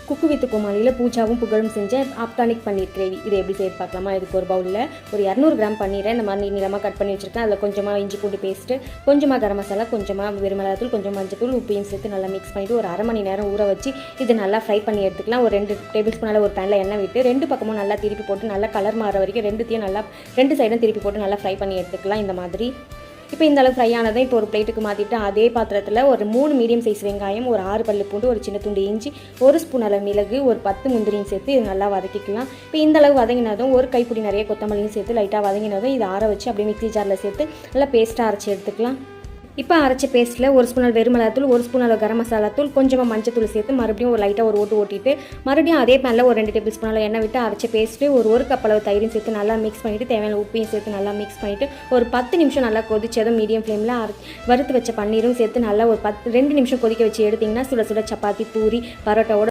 Cook with கோமாளியில் பூஜாவும் புகழும் செஞ்ச ஆப்கானிக் பன்னீர் gravy. இது எப்படி செய்து பார்க்கலாமா? இதுக்கு ஒரு பவுலில் ஒரு 200 கிராம் பன்னீரை இந்த மாதிரி நீளமாக கட் பண்ணி வச்சுருக்கேன். அதில் கொஞ்சமாக இஞ்சி பூண்டு பேஸ்ட்டு, கொஞ்சமாக கரம் மசாலா, கொஞ்சமாக வெறுமிளகாத்தூள், கொஞ்சம் மஞ்சத்தூள், உப்பையும் சேர்த்து நல்லா மிக்ஸ் பண்ணிவிட்டு ஒரு அரை மணி நேரம் ஊற வச்சு இது நல்லா ஃப்ரை பண்ணி எடுத்துக்கலாம். ஒரு 2 டேபிள் ஸ்பூனால் ஒரு பேனில் எண்ணெய் விட்டு 2 பக்கமும் நல்லா திருப்பி போட்டு நல்லா கலர் மாற வரைக்கும் 2 சைடும் திருப்பி போட்டு நல்லா ஃப்ரை பண்ணி எடுத்துக்கலாம். இந்த மாதிரி இப்போ இந்த அளவு ஃப்ரை ஆனதை இப்போ ஒரு பிளேட்டுக்கு மாற்றிட்டு அதே பாத்திரத்தில் ஒரு 3 மீடியம் சைஸ் வெங்காயம், ஒரு 6 பல்லு பூண்டு, ஒரு சின்ன துண்டு இஞ்சி, 1 ஸ்பூன் அளவு மிளகு, ஒரு 10 முந்திரியும் சேர்த்து இது நல்லா வதக்கிக்கலாம். இப்போ இந்த அளவு வதங்கினதும் ஒரு கைப்பிடி நிறைய கொத்தமல்லியும் சேர்த்து லைட்டாக வதங்கினதும் இதை ஆற வச்சு அப்படியே மிக்ஸி ஜாரில் சேர்த்து நல்லா பேஸ்ட்டாக அரைச்சி எடுத்துக்கலாம். இப்போ அரைச்ச பேஸ்ட்டில் 1 ஸ்பூன் வெறுமிளகாத்தூள், 1 ஸ்பூன் அளவு கரம் மசாலா தூள், கொஞ்சமாக மஞ்சத்தூள் சேர்த்து மறுபடியும் ஒரு லைட்டாக ஒரு ஓட்டிட்டு மறுபடியும் அதே பேனில் ஒரு 2 டேபிள் ஸ்பூன் எண்ணெய் விட்டு அரைச்ச பேஸ்ட்டு ஒரு கப் அளவு தயிரும் சேர்த்து நல்லா மிக்ஸ் பண்ணிவிட்டு தேவையான உப்பையும் சேர்த்து நல்லா மிக்ஸ் பண்ணிவிட்டு ஒரு 10 நிமிஷம் நல்லா கொதிச்சதும் மீடியம் ஃப்ளேமில் வறுத்து வச்ச பன்னீரும் சேர்த்து நல்லா ஒரு 2 நிமிஷம் கொதிக்க வச்சு எடுத்திங்கன்னா சுட சுட சப்பாத்தி, பூரி, பரோட்டாவோட